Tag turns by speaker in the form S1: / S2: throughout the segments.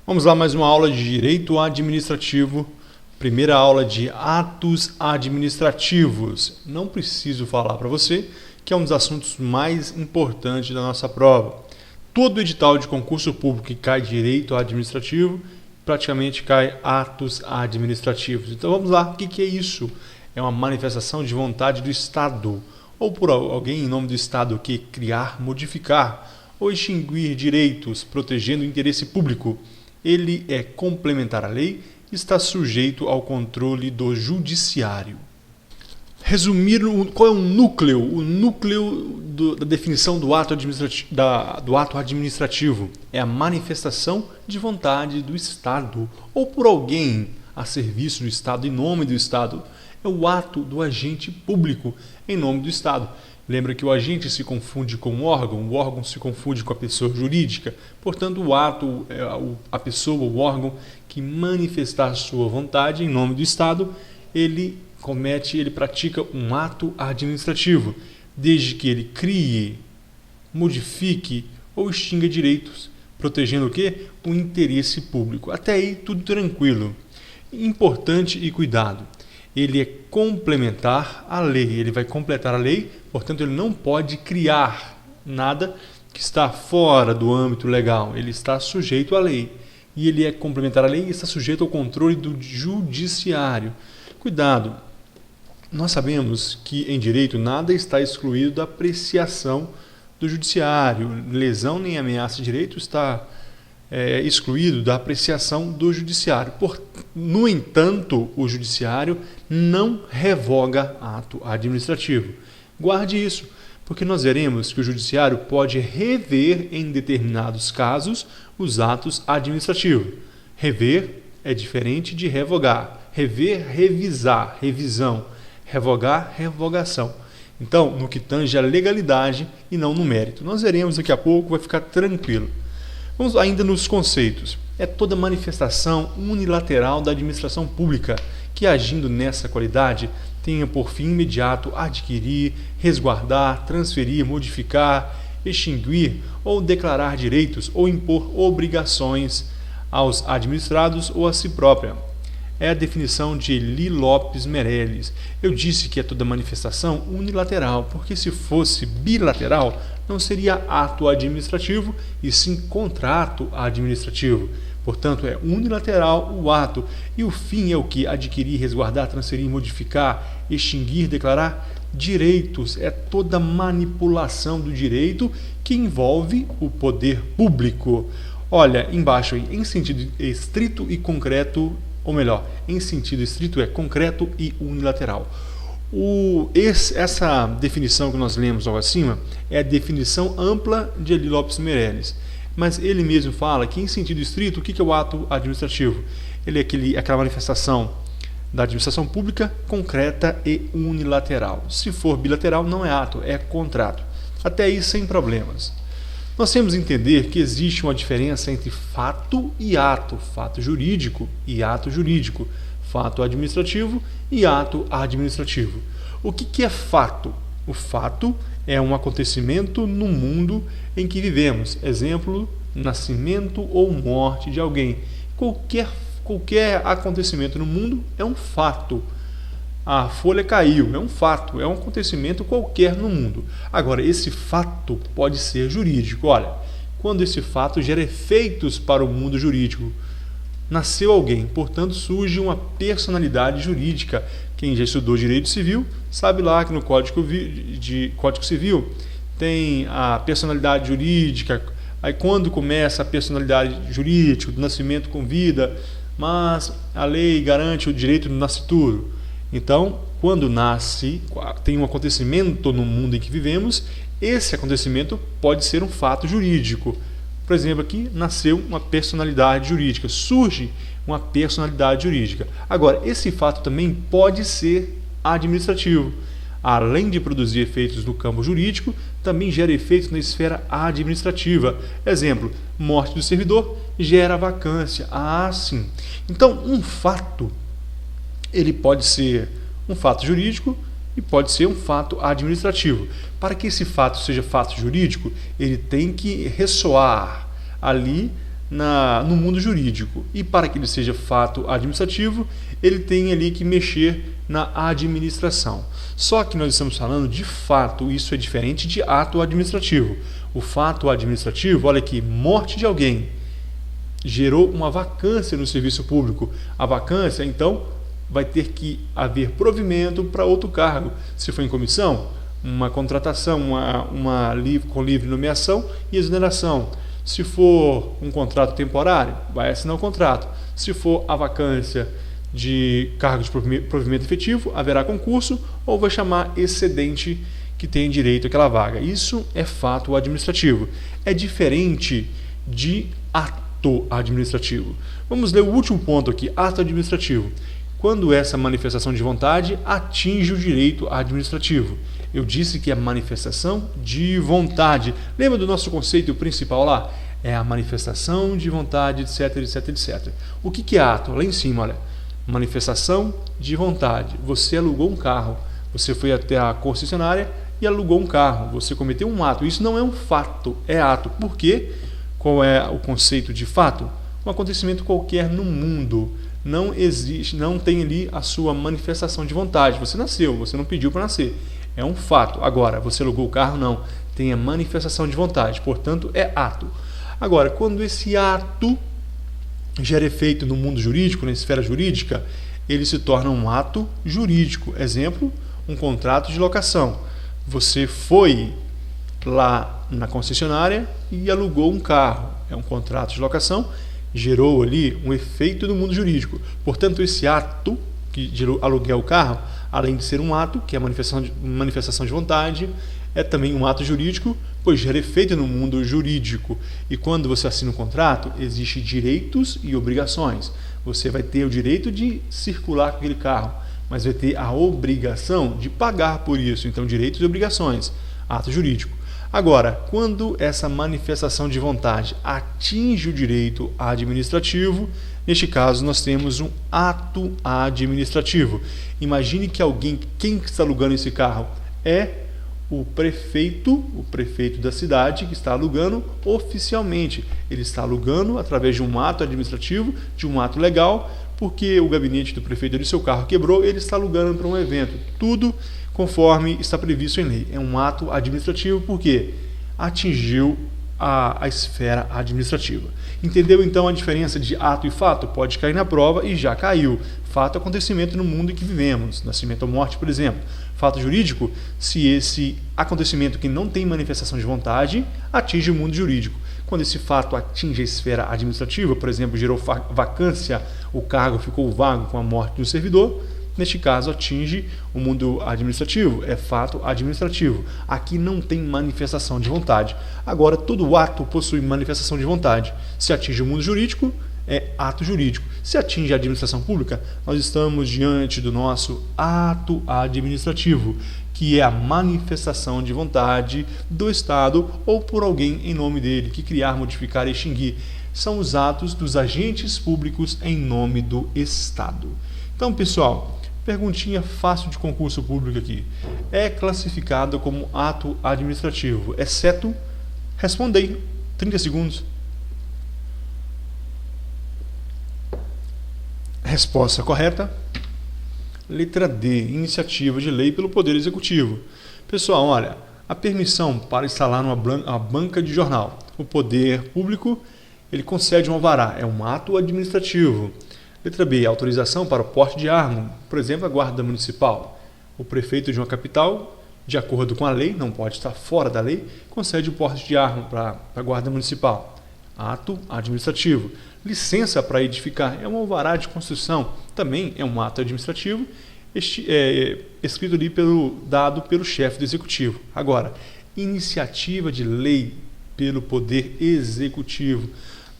S1: Vamos lá, mais uma aula de Direito Administrativo, primeira aula de atos administrativos. Não preciso falar para você que é um dos assuntos mais importantes da nossa prova. Todo edital de concurso público que cai Direito Administrativo, praticamente cai atos administrativos. Então vamos lá, o que é isso? É uma manifestação de vontade do Estado, ou por alguém em nome do Estado que criar, modificar ou extinguir direitos, protegendo o interesse público. Ele é complementar à lei e está sujeito ao controle do judiciário. Resumir, qual é o núcleo? O núcleo da definição do ato administrativo é a manifestação de vontade do Estado ou por alguém a serviço do Estado, em nome do Estado. É o ato do agente público em nome do Estado. Lembra que o agente se confunde com o órgão se confunde com a pessoa jurídica. Portanto, o ato, a pessoa, o órgão que manifestar sua vontade em nome do Estado, ele pratica um ato administrativo, desde que ele crie, modifique ou extinga direitos, protegendo o quê? O interesse público. Até aí, tudo tranquilo. Importante e cuidado. Ele é complementar à lei, ele vai completar a lei, portanto ele não pode criar nada que está fora do âmbito legal, ele está sujeito à lei. E ele é complementar à lei e está sujeito ao controle do judiciário. Cuidado, nós sabemos que em direito nada está excluído da apreciação do judiciário, lesão nem ameaça de direito está excluído da apreciação do judiciário. No entanto, o judiciário não revoga ato administrativo. Guarde isso, porque nós veremos que o judiciário pode rever em determinados casos os atos administrativos. Rever é diferente de revogar. Rever, revisar, revisão. Revogar, revogação. Então, no que tange à legalidade e não no mérito. Nós veremos daqui a pouco, vai ficar tranquilo. Vamos ainda nos conceitos. É toda manifestação unilateral da administração pública que, agindo nessa qualidade, tenha por fim imediato adquirir, resguardar, transferir, modificar, extinguir ou declarar direitos ou impor obrigações aos administrados ou a si própria. É a definição de Eli Lopes Meirelles. Eu disse que é toda manifestação unilateral, porque se fosse bilateral, não seria ato administrativo, e sim contrato administrativo. Portanto, é unilateral o ato, e o fim é o que? Adquirir, resguardar, transferir, modificar, extinguir, declarar direitos. É toda manipulação do direito que envolve o poder público. Olha, embaixo aí, em sentido estrito e concreto, ou melhor, em sentido estrito é concreto e unilateral. Essa definição que nós lemos logo acima é a definição ampla de Eli Lopes Meirelles. Mas ele mesmo fala que, em sentido estrito, o que é o ato administrativo? Ele é aquela manifestação da administração pública concreta e unilateral. Se for bilateral, não é ato, é contrato. Até aí, sem problemas. Nós temos que entender que existe uma diferença entre fato e ato, fato jurídico e ato jurídico, fato administrativo e ato administrativo. O que é fato? O fato é um acontecimento no mundo em que vivemos. Exemplo, nascimento ou morte de alguém. Qualquer acontecimento no mundo é um fato. A folha caiu, é um fato, é um acontecimento qualquer no mundo. Agora, esse fato pode ser jurídico. Olha, quando esse fato gera efeitos para o mundo jurídico, nasceu alguém, portanto surge uma personalidade jurídica. Quem já estudou direito civil sabe lá que no Código Civil tem a personalidade jurídica. Aí quando começa a personalidade jurídica do nascimento com vida, mas a lei garante o direito do nascituro. Então, quando nasce, tem um acontecimento no mundo em que vivemos, esse acontecimento pode ser um fato jurídico. Por exemplo, aqui nasceu uma personalidade jurídica, surge uma personalidade jurídica. Agora, esse fato também pode ser administrativo. Além de produzir efeitos no campo jurídico, também gera efeitos na esfera administrativa. Exemplo, morte do servidor gera vacância. Sim. Então, um fato ele pode ser um fato jurídico e pode ser um fato administrativo. Para que esse fato seja fato jurídico, ele tem que ressoar ali no mundo jurídico. E para que ele seja fato administrativo, ele tem ali que mexer na administração. Só que nós estamos falando de fato, isso é diferente de ato administrativo. O fato administrativo, olha aqui, morte de alguém, gerou uma vacância no serviço público. A vacância, então, vai ter que haver provimento para outro cargo. Se for em comissão, uma contratação, com livre nomeação e exoneração. Se for um contrato temporário, vai assinar o contrato. Se for a vacância de cargo de provimento efetivo, haverá concurso ou vai chamar excedente que tem direito àquela vaga. Isso é fato administrativo. É diferente de ato administrativo. Vamos ler o último ponto aqui, ato administrativo. Quando essa manifestação de vontade atinge o direito administrativo. Eu disse que é manifestação de vontade. Lembra do nosso conceito principal lá? É a manifestação de vontade, etc, etc, etc. O que é ato? Lá em cima, olha. Manifestação de vontade. Você alugou um carro. Você foi até a concessionária e alugou um carro. Você cometeu um ato. Isso não é um fato, é ato. Por quê? Qual é o conceito de fato? Um acontecimento qualquer no mundo. Não existe, não tem ali a sua manifestação de vontade. Você nasceu, você não pediu para nascer. É um fato. Agora, você alugou o carro, não. Tem a manifestação de vontade. Portanto, é ato. Agora, quando esse ato gera efeito no mundo jurídico, na esfera jurídica, ele se torna um ato jurídico. Exemplo, um contrato de locação. Você foi lá na concessionária e alugou um carro. É um contrato de locação, gerou ali um efeito no mundo jurídico. Portanto, esse ato que gerou aluguel o carro, além de ser um ato, que é a manifestação de vontade, é também um ato jurídico, pois gera efeito no mundo jurídico. E quando você assina um contrato, existem direitos e obrigações. Você vai ter o direito de circular com aquele carro, mas vai ter a obrigação de pagar por isso. Então, direitos e obrigações, ato jurídico. Agora, quando essa manifestação de vontade atinge o direito administrativo, neste caso nós temos um ato administrativo. Imagine que quem está alugando esse carro é o prefeito da cidade que está alugando oficialmente. Ele está alugando através de um ato administrativo, de um ato legal, porque o gabinete do prefeito de seu carro quebrou, ele está alugando para um evento. Tudo conforme está previsto em lei. É um ato administrativo porque atingiu a esfera administrativa. Entendeu então a diferença de ato e fato? Pode cair na prova e já caiu. Fato é acontecimento no mundo em que vivemos, nascimento ou morte, por exemplo. Fato jurídico, se esse acontecimento que não tem manifestação de vontade atinge o mundo jurídico. Quando esse fato atinge a esfera administrativa, por exemplo, gerou vacância, o cargo ficou vago com a morte de um servidor, neste caso atinge o mundo administrativo, é fato administrativo. Aqui não tem manifestação de vontade. Agora, todo ato possui manifestação de vontade. Se atinge o mundo jurídico, é ato jurídico. Se atinge a administração pública, nós estamos diante do nosso ato administrativo, que é a manifestação de vontade do Estado ou por alguém em nome dele, que criar, modificar e extinguir. São os atos dos agentes públicos em nome do Estado. Então, pessoal, perguntinha fácil de concurso público aqui. É classificado como ato administrativo, exceto... Respondei. 30 segundos. Resposta correta. Letra D. Iniciativa de lei pelo Poder Executivo. Pessoal, olha, a permissão para instalar uma banca de jornal. O Poder Público, ele concede um alvará. É um ato administrativo. Letra B. Autorização para o porte de arma. Por exemplo, a Guarda Municipal. O prefeito de uma capital, de acordo com a lei, não pode estar fora da lei, concede o porte de arma para a Guarda Municipal. Ato administrativo. Licença para edificar é um alvará de construção, também é um ato administrativo, escrito ali dado pelo chefe do executivo. Agora, iniciativa de lei pelo Poder Executivo.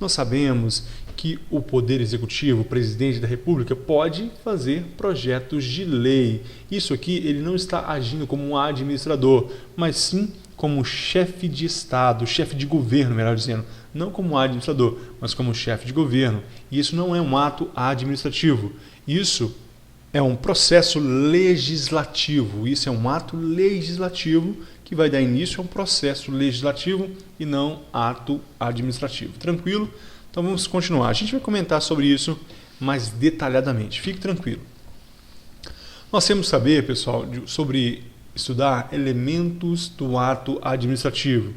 S1: Nós sabemos que o Poder Executivo, o presidente da República, pode fazer projetos de lei. Isso aqui ele não está agindo como um administrador, mas sim como chefe de Estado, chefe de governo, melhor dizendo. Não como administrador, mas como chefe de governo. E isso não é um ato administrativo. Isso é um processo legislativo. Isso é um ato legislativo que vai dar início a um processo legislativo e não ato administrativo. Tranquilo? Então vamos continuar. A gente vai comentar sobre isso mais detalhadamente. Fique tranquilo. Nós temos que saber, pessoal, sobre estudar elementos do ato administrativo.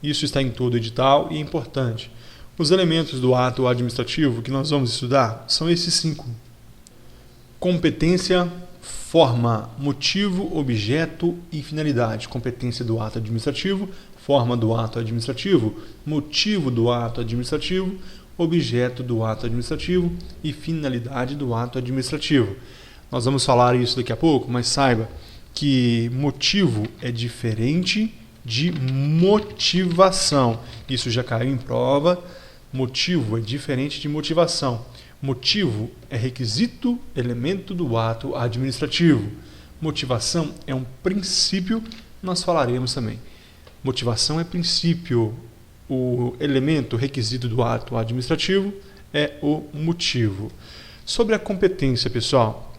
S1: Isso está em todo edital e é importante. Os elementos do ato administrativo que nós vamos estudar são esses 5. Competência, forma, motivo, objeto e finalidade. Competência do ato administrativo, forma do ato administrativo, motivo do ato administrativo, objeto do ato administrativo e finalidade do ato administrativo. Nós vamos falar isso daqui a pouco, mas saiba que motivo é diferente de motivação. Isso já caiu em prova. Motivo é diferente de motivação. Motivo é requisito, elemento do ato administrativo. Motivação é um princípio, nós falaremos também. Motivação é princípio. O elemento requisito do ato administrativo é o motivo. Sobre a competência, pessoal,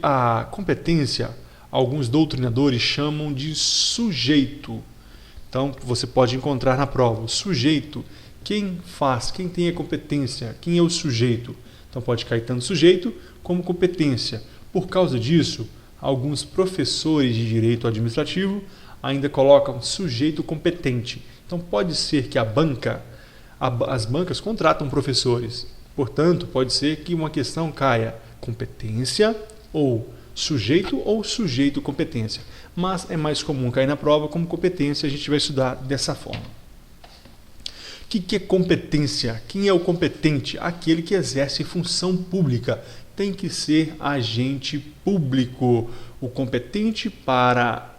S1: a competência, alguns doutrinadores chamam de sujeito. Então, você pode encontrar na prova o sujeito. Quem faz? Quem tem a competência? Quem é o sujeito? Então, pode cair tanto sujeito como competência. Por causa disso, alguns professores de direito administrativo ainda colocam sujeito competente. Então, pode ser que as bancas contratam professores. Portanto, pode ser que uma questão caia competência ou sujeito competência. Mas é mais comum cair na prova como competência, a gente vai estudar dessa forma. O que é competência? Quem é o competente? Aquele que exerce função pública. Tem que ser agente público. O competente para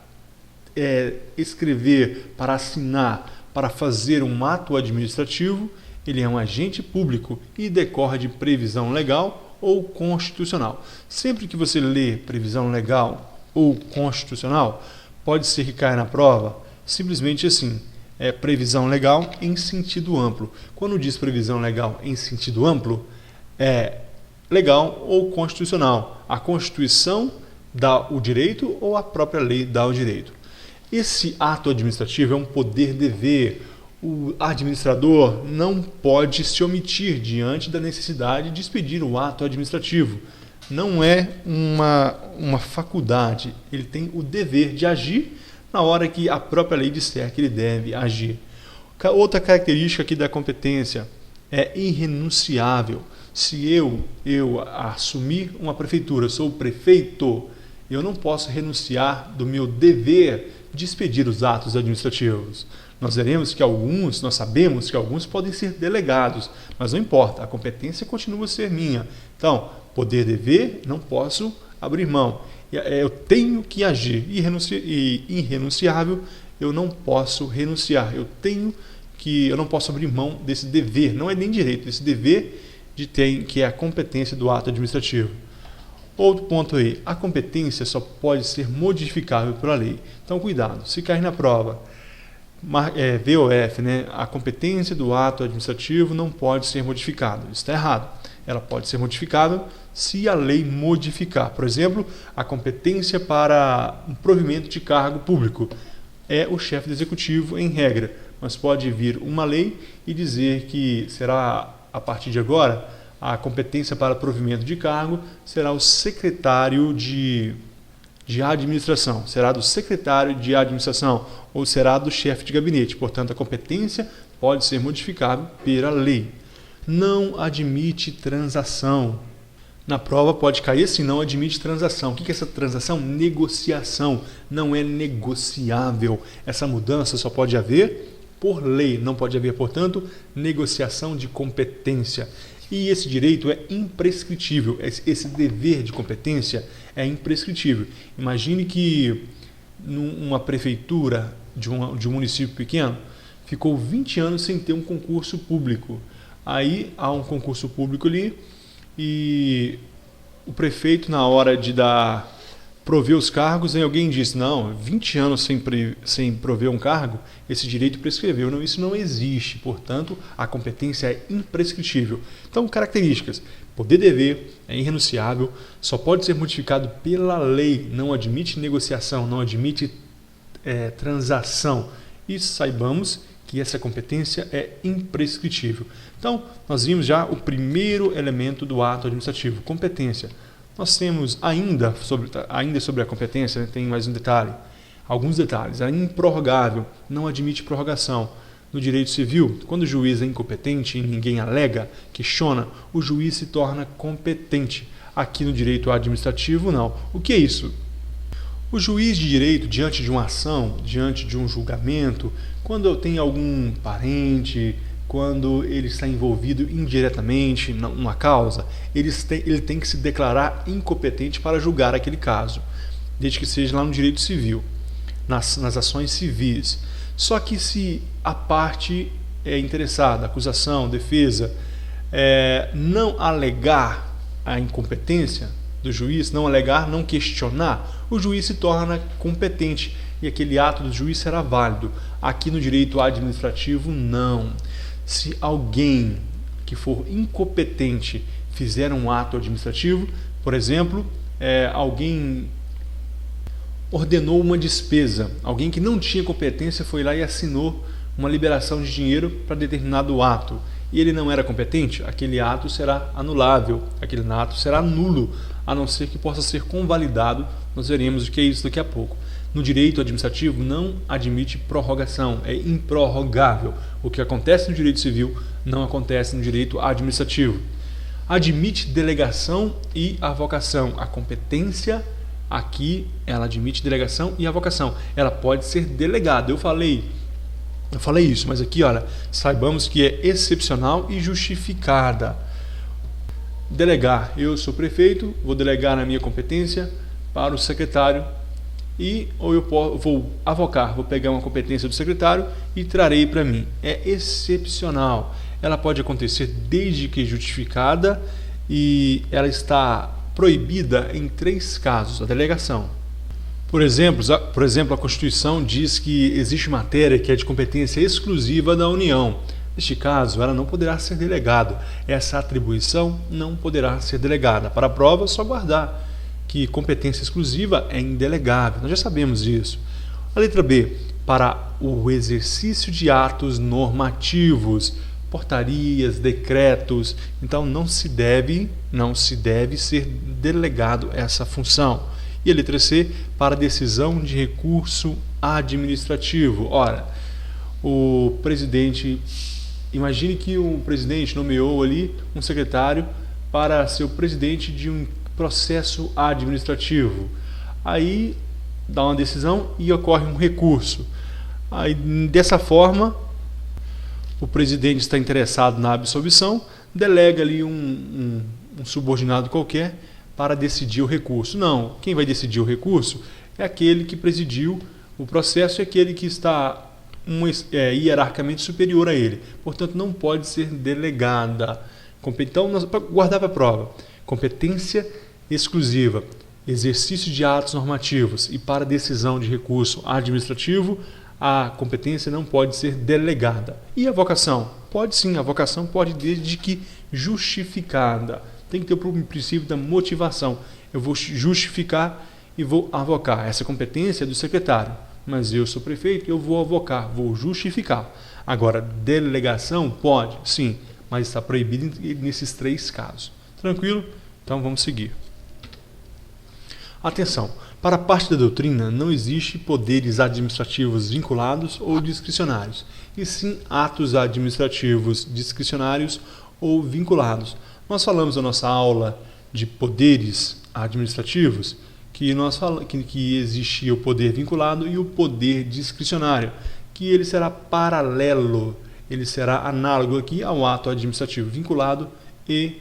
S1: escrever, para assinar, para fazer um ato administrativo, ele é um agente público e decorre de previsão legal ou constitucional. Sempre que você lê previsão legal ou constitucional, pode ser que caia na prova simplesmente assim, previsão legal em sentido amplo. Quando diz previsão legal em sentido amplo, é legal ou constitucional. A Constituição dá o direito ou a própria lei dá o direito. Esse ato administrativo é um poder-dever. O administrador não pode se omitir diante da necessidade de expedir o ato administrativo. Não é uma faculdade. Ele tem o dever de agir na hora que a própria lei disser que ele deve agir. Outra característica aqui da competência é irrenunciável. Se eu assumir uma prefeitura, sou o prefeito, eu não posso renunciar do meu dever de expedir os atos administrativos. Nós sabemos que alguns podem ser delegados, mas não importa, a competência continua a ser minha. Então, poder-dever, não posso abrir mão. Eu tenho que agir. Irrenunciável, eu não posso renunciar. Eu não posso abrir mão desse dever, não é nem direito, desse dever que é a competência do ato administrativo. Outro ponto aí, a competência só pode ser modificável pela lei. Então, cuidado, se cair na prova, VOF, a competência do ato administrativo não pode ser modificada. Isso está errado. Ela pode ser modificada se a lei modificar. Por exemplo, a competência para um provimento de cargo público é o chefe do executivo em regra, mas pode vir uma lei e dizer que será, a partir de agora, a competência para provimento de cargo será o secretário de administração, será do secretário de administração ou será do chefe de gabinete. Portanto, a competência pode ser modificável pela lei. Não admite transação. Na prova pode cair assim, não admite transação. O que é essa transação? Negociação. Não é negociável. Essa mudança só pode haver por lei. Não pode haver, portanto, negociação de competência. E esse direito é imprescritível. Esse dever de competência é imprescritível. Imagine que numa prefeitura de um município pequeno ficou 20 anos sem ter um concurso público. Aí há um concurso público ali e o prefeito, na hora de prover os cargos, aí alguém disse, não, 20 anos sem prover um cargo, esse direito prescreveu. Não, isso não existe, portanto, a competência é imprescritível. Então, características, poder-dever é irrenunciável, só pode ser modificado pela lei, não admite negociação, não admite transação. E saibamos que essa competência é imprescritível. Então, nós vimos já o primeiro elemento do ato administrativo, competência. Nós temos ainda sobre a competência, tem mais um detalhe, alguns detalhes. A improrrogável não admite prorrogação. No direito civil, quando o juiz é incompetente e ninguém alega, questiona, o juiz se torna competente. Aqui no direito administrativo, não. O que é isso? O juiz de direito, diante de uma ação, diante de um julgamento, quando tem algum parente, quando ele está envolvido indiretamente numa causa, ele tem que se declarar incompetente para julgar aquele caso, desde que seja lá no direito civil, nas ações civis. Só que se a parte interessada, acusação, defesa, não alegar a incompetência do juiz, não alegar, não questionar, o juiz se torna competente e aquele ato do juiz será válido. Aqui no direito administrativo, não. Se alguém que for incompetente fizer um ato administrativo, por exemplo, alguém ordenou uma despesa, alguém que não tinha competência foi lá e assinou uma liberação de dinheiro para determinado ato, e ele não era competente, aquele ato será anulável, aquele ato será nulo, a não ser que possa ser convalidado. Nós veremos o que é isso daqui a pouco. No direito administrativo não admite prorrogação, é improrrogável. O que acontece no direito civil não acontece no direito administrativo. Admite delegação e avocação. A competência aqui, ela admite delegação e avocação. Ela pode ser delegada. Eu falei isso, mas aqui, olha, saibamos que é excepcional e justificada. Delegar. Eu sou prefeito, vou delegar a minha competência para o secretário ou eu vou avocar, vou pegar uma competência do secretário e trarei para mim. É excepcional. Ela pode acontecer desde que justificada e ela está proibida em 3 casos, a delegação. Por exemplo, a Constituição diz que existe matéria que é de competência exclusiva da União. Neste caso, ela não poderá ser delegada. Essa atribuição não poderá ser delegada. Para a prova, é só guardar que competência exclusiva é indelegável. Nós já sabemos disso. A letra B, para o exercício de atos normativos, portarias, decretos, então não se deve ser delegado essa função. E a letra C, para decisão de recurso administrativo. Ora, o presidente, imagine que o presidente nomeou ali um secretário para ser o presidente de um processo administrativo. Aí dá uma decisão e ocorre um recurso. Aí, dessa forma, o presidente está interessado na absolvição, delega ali um subordinado qualquer para decidir o recurso. Não, quem vai decidir o recurso é aquele que presidiu o processo e aquele que está hierarquicamente superior a ele. Portanto, não pode ser delegada. Então, para guardar para a prova, competência exclusiva, exercício de atos normativos e para decisão de recurso administrativo, a competência não pode ser delegada. E a avocação? Pode sim, a avocação pode, desde que justificada. Tem que ter o princípio da motivação. Eu vou justificar e vou avocar. Essa competência é do secretário, mas eu sou prefeito, eu vou avocar, vou justificar. Agora, delegação pode, sim, mas está proibido nesses 3 casos. Tranquilo? Então vamos seguir. Atenção, para a parte da doutrina não existe poderes administrativos vinculados ou discricionários, e sim atos administrativos discricionários ou vinculados. Nós falamos na nossa aula de poderes administrativos que existia o poder vinculado e o poder discricionário, que ele será paralelo, ele será análogo aqui ao ato administrativo vinculado e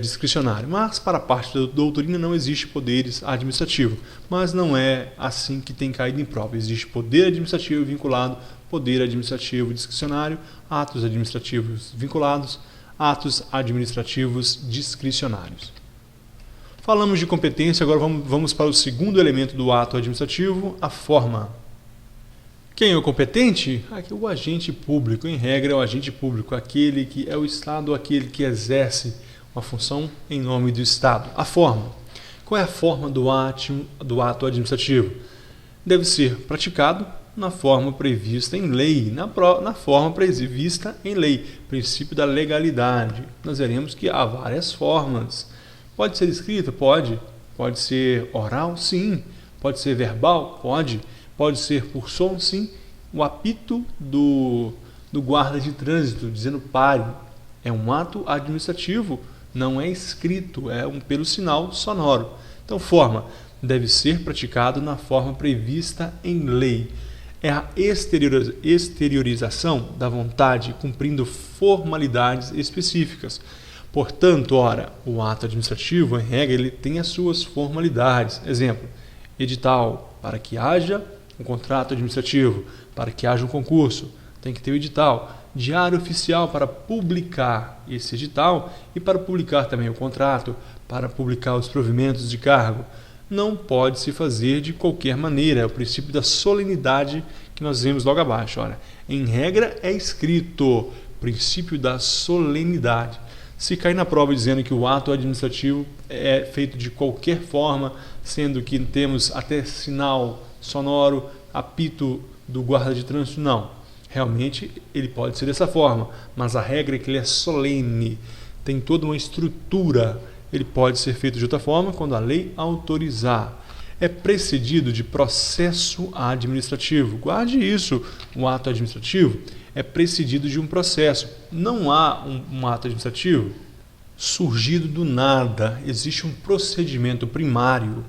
S1: discricionário. Mas para a parte da doutrina não existe poderes administrativos, mas não é assim que tem caído em prova. Existe poder administrativo vinculado, poder administrativo discricionário, atos administrativos vinculados, atos administrativos discricionários. Falamos de competência, agora vamos para o segundo elemento do ato administrativo, a forma. Quem é o competente? Aqui, o agente público, em regra é o agente público, aquele que é o Estado, aquele que exerce uma função em nome do Estado. A forma. Qual é a forma do ato administrativo? Deve ser praticado na forma prevista em lei, na forma prevista em lei, princípio da legalidade. Nós veremos que há várias formas. Pode ser escrita? Pode. Pode ser oral? Sim. Pode ser verbal? Pode. Pode ser por som? Sim. O apito do guarda de trânsito dizendo pare é um ato administrativo, não é escrito, pelo sinal sonoro. Então, forma deve ser praticado na forma prevista em lei. É a exteriorização da vontade cumprindo formalidades específicas. Portanto, ora, o ato administrativo, em regra, ele tem as suas formalidades. Exemplo, edital, para que haja um contrato administrativo, para que haja um concurso, tem que ter o edital. Diário oficial para publicar esse edital e para publicar também o contrato, para publicar os provimentos de cargo. Não pode se fazer de qualquer maneira. É o princípio da solenidade que nós vemos logo abaixo. Olha, em regra é escrito, princípio da solenidade. Se cair na prova dizendo que o ato administrativo é feito de qualquer forma, sendo que temos até sinal sonoro, apito do guarda de trânsito, não. Realmente ele pode ser dessa forma, mas a regra é que ele é solene, tem toda uma estrutura. Ele pode ser feito de outra forma quando a lei autorizar. É precedido de processo administrativo. Guarde isso. O ato administrativo é precedido de um processo. Não há um ato administrativo surgido do nada. Existe um procedimento primário.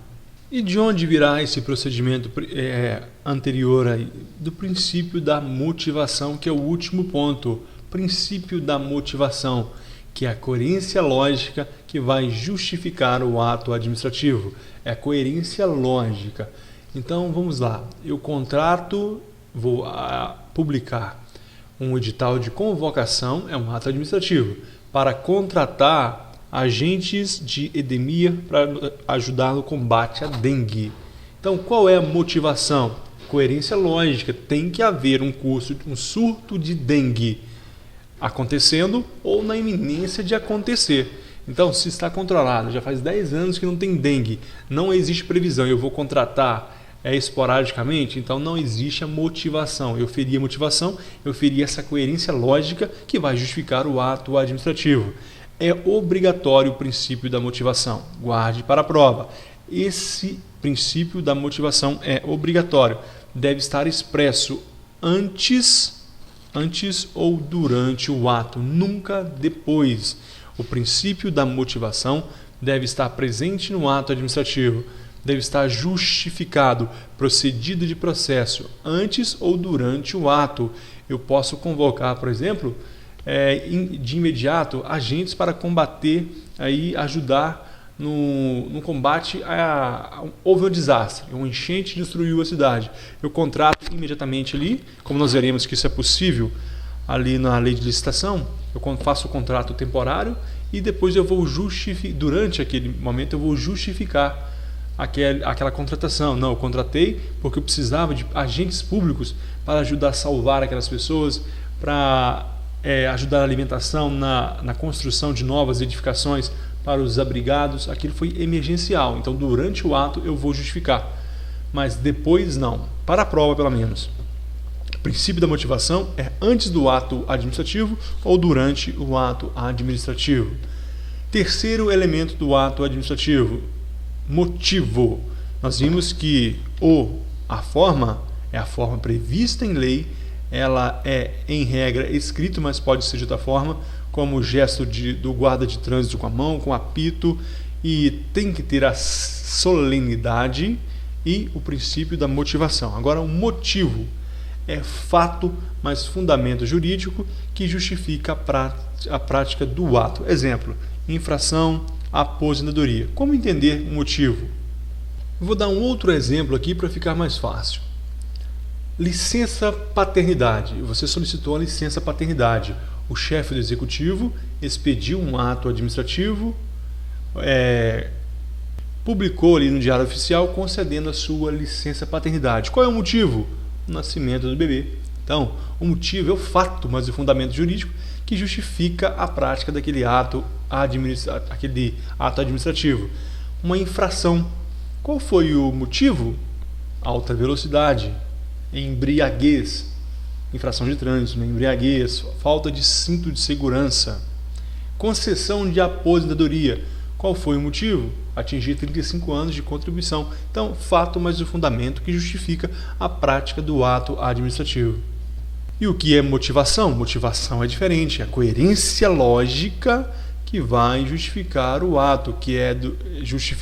S1: E de onde virá esse procedimento anterior aí? Do princípio da motivação, que é o último ponto. Princípio da motivação, que é a coerência lógica que vai justificar o ato administrativo. É a coerência lógica. Então, vamos lá. Eu vou publicar um edital de convocação, é um ato administrativo, para contratar agentes de endemia para ajudar no combate à dengue. Então, qual é a motivação? Coerência lógica. Tem que haver um surto de dengue acontecendo ou na iminência de acontecer. Então, se está controlado, já faz 10 anos que não tem dengue, não existe previsão, eu vou contratar esporadicamente, então não existe a motivação. Eu feria motivação, eu feria essa coerência lógica que vai justificar o ato administrativo. É obrigatório o princípio da motivação. Guarde para a prova. Esse princípio da motivação é obrigatório. Deve estar expresso antes ou durante o ato, nunca depois. O princípio da motivação deve estar presente no ato administrativo, deve estar justificado, procedido de processo, antes ou durante o ato. Eu posso convocar, por exemplo, de imediato, agentes para combater, ajudar no combate houve um desastre, uma enchente destruiu a cidade. Eu contrato imediatamente ali, como nós veremos que isso é possível ali na lei de licitação, eu faço o contrato temporário e depois eu vou justificar, durante aquele momento eu vou justificar aquela contratação. Não, eu contratei porque eu precisava de agentes públicos para ajudar a salvar aquelas pessoas, para ajudar na alimentação, na construção de novas edificações para os abrigados. Aquilo foi emergencial, então durante o ato eu vou justificar, mas depois não, para a prova pelo menos. O princípio da motivação é antes do ato administrativo ou durante o ato administrativo. Terceiro elemento do ato administrativo, motivo. Nós vimos que a forma é a forma prevista em lei, ela é em regra escrito, mas pode ser de outra forma, como o gesto do guarda de trânsito com a mão, com apito, e tem que ter a solenidade e o princípio da motivação. Agora, o motivo é fato, mas fundamento jurídico que justifica a prática do ato. Exemplo, infração, aposentadoria. Como entender o motivo? Vou dar um outro exemplo aqui para ficar mais fácil. Licença paternidade. Você solicitou a licença paternidade. O chefe do executivo expediu um ato administrativo, publicou ali no Diário Oficial concedendo a sua licença paternidade. Qual é o motivo? O nascimento do bebê. Então, o motivo é o fato, mas o fundamento jurídico que justifica a prática daquele ato administrativo. Uma infração. Qual foi o motivo? Alta velocidade. embriaguez, infração de trânsito, né? Embriaguez, falta de cinto de segurança, concessão de aposentadoria. Qual foi o motivo? Atingir 35 anos de contribuição. Então, fato mais o fundamento que justifica a prática do ato administrativo. E o que é motivação? Motivação é diferente, é a coerência lógica que vai justificar o ato, que é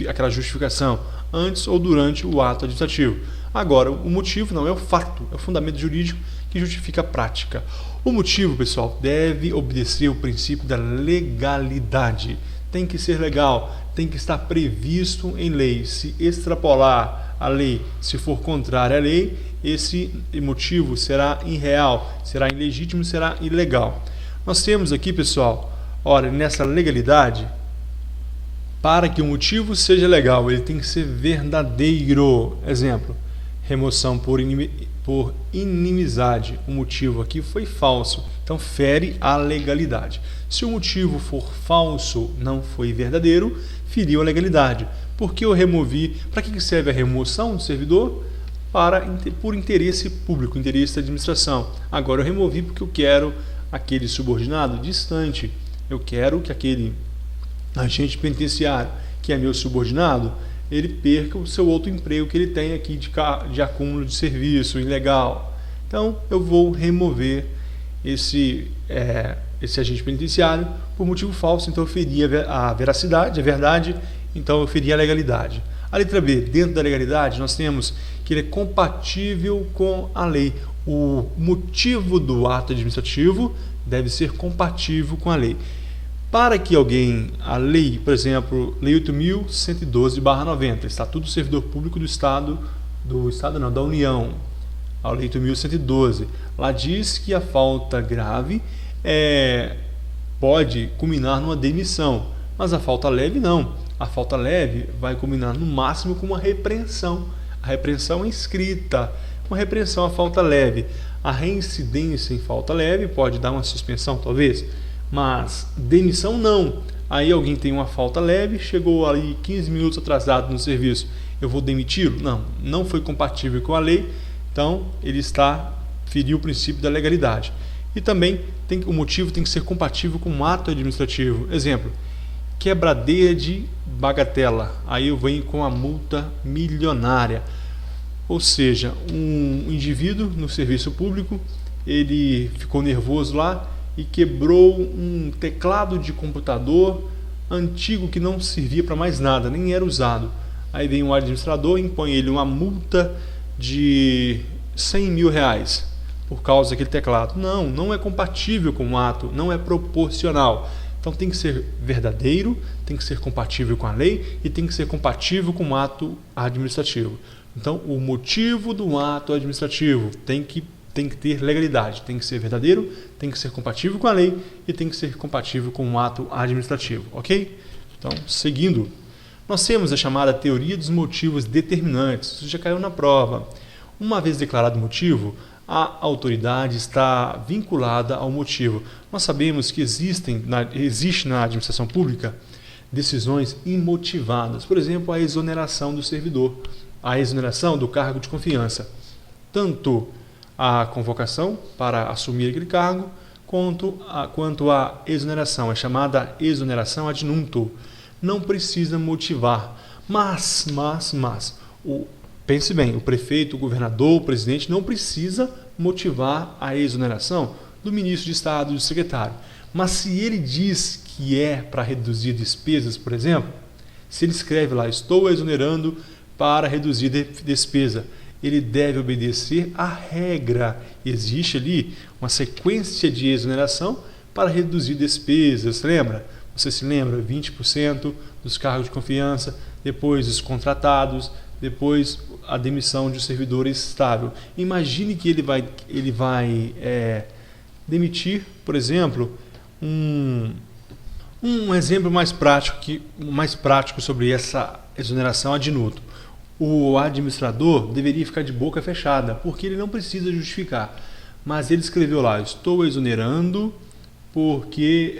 S1: aquela justificação antes ou durante o ato administrativo. Agora, o motivo não é o fato, é o fundamento jurídico que justifica a prática. O motivo, pessoal, deve obedecer o princípio da legalidade. Tem que ser legal, tem que estar previsto em lei. Se extrapolar a lei, se for contrário à lei, esse motivo será irreal, será ilegítimo, será ilegal. Nós temos aqui, pessoal, ora, nessa legalidade, para que o motivo seja legal, ele tem que ser verdadeiro. Exemplo, remoção por inimizade. O motivo aqui foi falso, então fere a legalidade. Se o motivo for falso, não foi verdadeiro, feriu a legalidade. Porque eu removi, para que serve a remoção do servidor? Por interesse público, interesse da administração. Agora eu removi porque eu quero aquele subordinado distante. Eu quero que aquele agente penitenciário, que é meu subordinado, ele perca o seu outro emprego que ele tem aqui de acúmulo de serviço ilegal. Então eu vou remover esse agente penitenciário por motivo falso, então eu feri a veracidade, a verdade, então eu feri a legalidade. A letra B, dentro da legalidade, nós temos que ele é compatível com a lei. O motivo do ato administrativo deve ser compatível com a lei. Para que a lei, por exemplo, Lei 8.112/90, Estatuto do Servidor Público da União, a Lei 8.112, lá diz que a falta grave pode culminar numa demissão, mas a falta leve não. A falta leve vai culminar no máximo com uma repreensão. A repreensão é escrita, uma repreensão à falta leve. A reincidência em falta leve pode dar uma suspensão, talvez, mas demissão não. Aí alguém tem uma falta leve, chegou ali 15 minutos atrasado no serviço, eu vou demiti-lo? Não, não foi compatível com a lei, então ele feriu o princípio da legalidade. E também o motivo tem que ser compatível com o ato administrativo. Exemplo, quebradeira de bagatela, aí eu venho com a multa milionária. Ou seja, um indivíduo no serviço público, ele ficou nervoso lá e quebrou um teclado de computador antigo que não servia para mais nada, nem era usado. Aí vem um administrador e impõe ele uma multa de 100 mil reais por causa daquele teclado. Não é compatível com o ato, não é proporcional. Então tem que ser verdadeiro, tem que ser compatível com a lei e tem que ser compatível com o ato administrativo. Então o motivo do ato administrativo tem que ter legalidade, tem que ser verdadeiro, tem que ser compatível com a lei e tem que ser compatível com o ato administrativo, ok? Então, seguindo, nós temos a chamada teoria dos motivos determinantes. Isso já caiu na prova. Uma vez declarado o motivo, a autoridade está vinculada ao motivo. Nós sabemos que existe na administração pública decisões imotivadas. Por exemplo, a exoneração do servidor, a exoneração do cargo de confiança. Tanto a convocação para assumir aquele cargo, quanto a exoneração. É chamada exoneração ad nunto. Não precisa motivar. Mas, pense bem, o prefeito, o governador, o presidente não precisa motivar a exoneração do ministro de Estado, do secretário. Mas se ele diz que é para reduzir despesas, por exemplo, se ele escreve lá, estou exonerando para reduzir despesa, ele deve obedecer à regra. Existe ali uma sequência de exoneração para reduzir despesas, lembra? Você se lembra? 20% dos cargos de confiança, depois os contratados, depois a demissão de um servidor estável. Imagine que ele vai demitir, por exemplo, um exemplo mais prático sobre essa exoneração ad nunto. O administrador deveria ficar de boca fechada, porque ele não precisa justificar. Mas ele escreveu lá, estou exonerando porque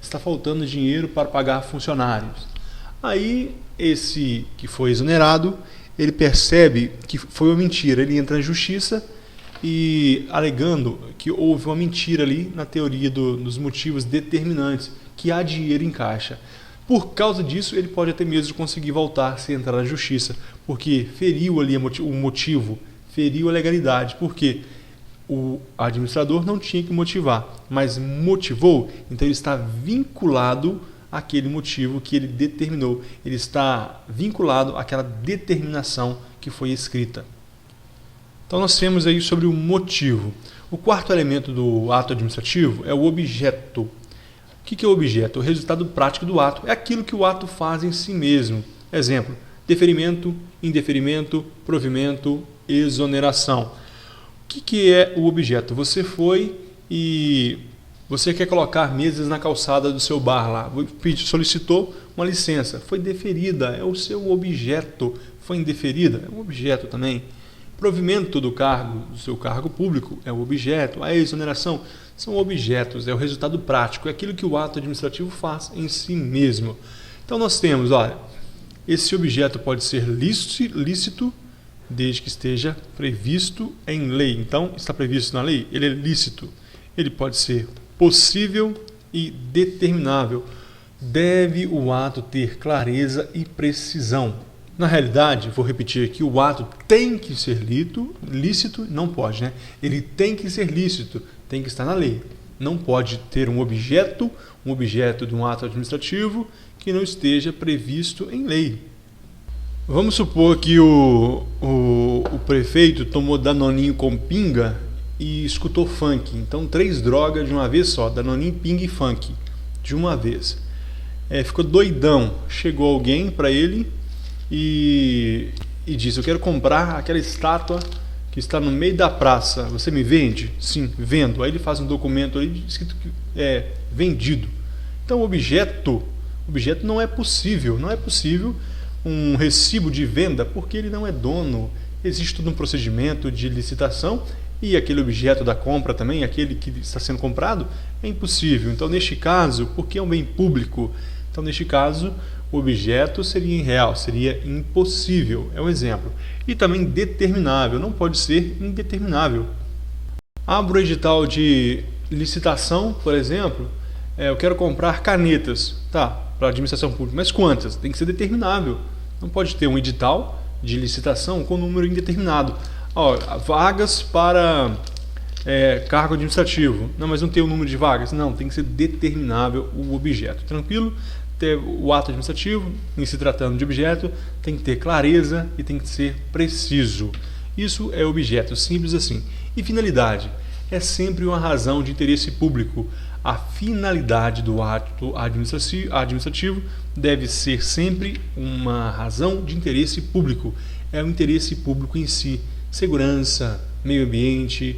S1: está faltando dinheiro para pagar funcionários. Aí, esse que foi exonerado, ele percebe que foi uma mentira, ele entra na justiça e alegando que houve uma mentira ali na teoria dos motivos determinantes, que há dinheiro em caixa. Por causa disso, ele pode até mesmo conseguir voltar se entrar na justiça, porque feriu ali o motivo, feriu a legalidade, porque o administrador não tinha que motivar, mas motivou, então ele está vinculado àquele motivo que ele determinou, ele está vinculado àquela determinação que foi escrita. Então nós temos aí sobre o motivo. O quarto elemento do ato administrativo é o objeto. O que é o objeto? O resultado prático do ato. É aquilo que o ato faz em si mesmo. Exemplo, deferimento, indeferimento, provimento, exoneração. O que é o objeto? Você foi e você quer colocar mesas na calçada do seu bar lá. Solicitou uma licença. Foi deferida. É o seu objeto. Foi indeferida. É um objeto também. Provimento do seu cargo público é o objeto. A exoneração são objetos, é o resultado prático, é aquilo que o ato administrativo faz em si mesmo. Então nós temos, olha, esse objeto pode ser lícito desde que esteja previsto em lei. Então, está previsto na lei, ele é lícito. Ele pode ser possível e determinável. Deve o ato ter clareza e precisão. Na realidade, vou repetir aqui, o ato tem que ser lícito, não pode, né? Ele tem que ser lícito, tem que estar na lei. Não pode ter um objeto de um ato administrativo que não esteja previsto em lei. Vamos supor que o prefeito tomou danoninho com pinga e escutou funk. Então, 3 drogas de uma vez só, danoninho, pinga e funk, de uma vez. Ficou doidão. Chegou alguém para ele e disse, eu quero comprar aquela estátua que está no meio da praça, você me vende? Sim, vendo. Aí ele faz um documento aí escrito que é vendido. Então o objeto não é possível um recibo de venda, porque ele não é dono. Existe todo um procedimento de licitação e aquele objeto da compra também, aquele que está sendo comprado, é impossível. Então neste caso, porque é um bem público, então neste caso o objeto seria irreal, seria impossível, é um exemplo. E também determinável, não pode ser indeterminável. Abro o edital de licitação, por exemplo, eu quero comprar canetas, para a administração pública, mas quantas? Tem que ser determinável. Não pode ter um edital de licitação com número indeterminado. Vagas para cargo administrativo, não, mas não tem o número de vagas, não, tem que ser determinável o objeto, tranquilo? O ato administrativo, em se tratando de objeto, tem que ter clareza e tem que ser preciso. Isso é objeto, simples assim. E finalidade é sempre uma razão de interesse público. A finalidade do ato administrativo deve ser sempre uma razão de interesse público. É o interesse público em si. Segurança, meio ambiente,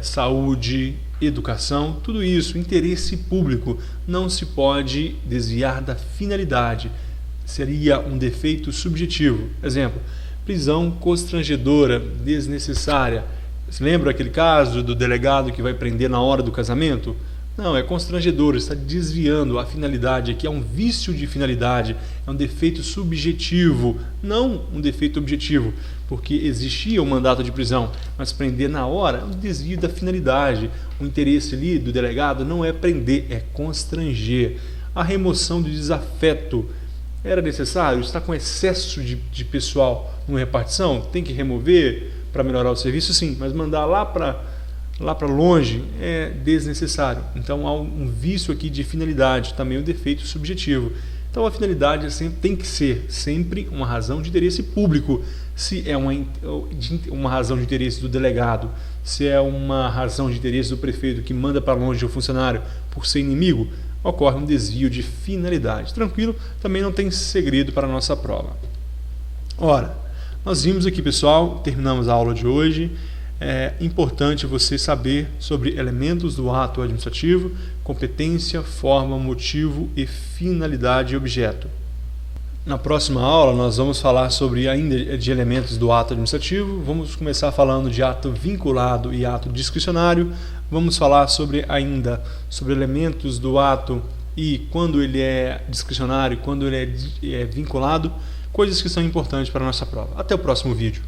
S1: saúde, educação, tudo isso, interesse público, não se pode desviar da finalidade, seria um defeito subjetivo. Exemplo, prisão constrangedora, desnecessária. Você lembra aquele caso do delegado que vai prender na hora do casamento? Não, é constrangedor, está desviando a finalidade aqui, é um vício de finalidade, é um defeito subjetivo, não um defeito objetivo, porque existia um mandato de prisão, mas prender na hora é um desvio da finalidade. O interesse ali do delegado não é prender, é constranger. A remoção do desafeto era necessário? Está com excesso de pessoal numa repartição? Tem que remover para melhorar o serviço? Sim, mas mandar lá para longe é desnecessário. Então há um vício aqui de finalidade, também um defeito subjetivo. Então a finalidade tem que ser sempre uma razão de interesse público. Se é uma razão de interesse do delegado, se é uma razão de interesse do prefeito que manda para longe o funcionário por ser inimigo, ocorre um desvio de finalidade. Tranquilo? Também não tem segredo para a nossa prova. Ora, nós vimos aqui, pessoal, terminamos a aula de hoje. É importante você saber sobre elementos do ato administrativo, competência, forma, motivo e finalidade e objeto. Na próxima aula nós vamos falar sobre ainda de elementos do ato administrativo, vamos começar falando de ato vinculado e ato discricionário, vamos falar sobre elementos do ato e quando ele é discricionário, quando ele é vinculado, Coisas que são importantes para a nossa prova. Até o próximo vídeo.